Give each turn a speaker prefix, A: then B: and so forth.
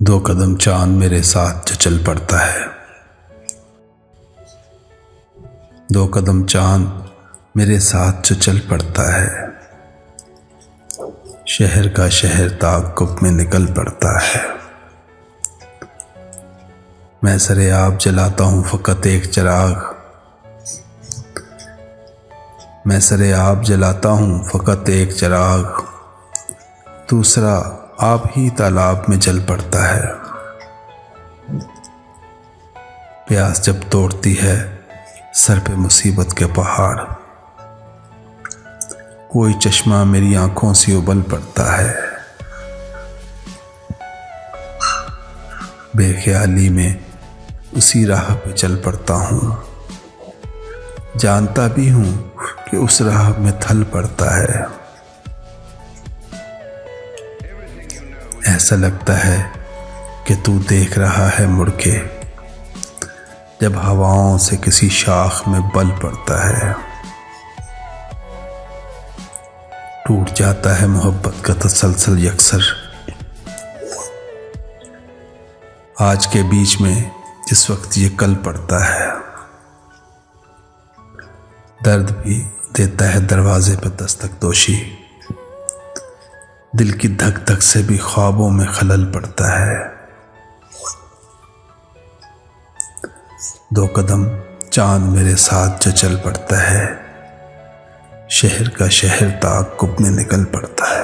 A: دو قدم چاند میرے ساتھ جو چل پڑتا ہے، دو قدم چاند میرے ساتھ جو چل پڑتا ہے، شہر کا شہر تعاقب میں نکل پڑتا ہے۔ میں سر آب جلاتا ہوں فقط ایک چراغ، میں سر آب جلاتا ہوں فقط ایک چراغ، دوسرا آپ ہی تالاب میں جل پڑتا ہے۔ پیاس جب توڑتی ہے سر پہ مصیبت کے پہاڑ، کوئی چشمہ میری آنکھوں سے ابل پڑتا ہے۔ بے خیالی میں اسی راہ پہ چل پڑتا ہوں، جانتا بھی ہوں کہ اس راہ میں تھل پڑتا ہے۔ ایسا لگتا ہے کہ تو دیکھ رہا ہے مڑ کے، جب ہواؤں سے کسی شاخ میں بل پڑتا ہے۔ ٹوٹ جاتا ہے محبت کا تسلسل یکسر، آج کے بیچ میں جس وقت یہ کل پڑتا ہے۔ درد بھی دیتا ہے دروازے پہ دستک دوشی، دل کی دھک دھک سے بھی خوابوں میں خلل پڑتا ہے۔ دو قدم چاند میرے ساتھ جو چل پڑتا ہے، شہر کا شہر تعاقب میں نکل پڑتا ہے۔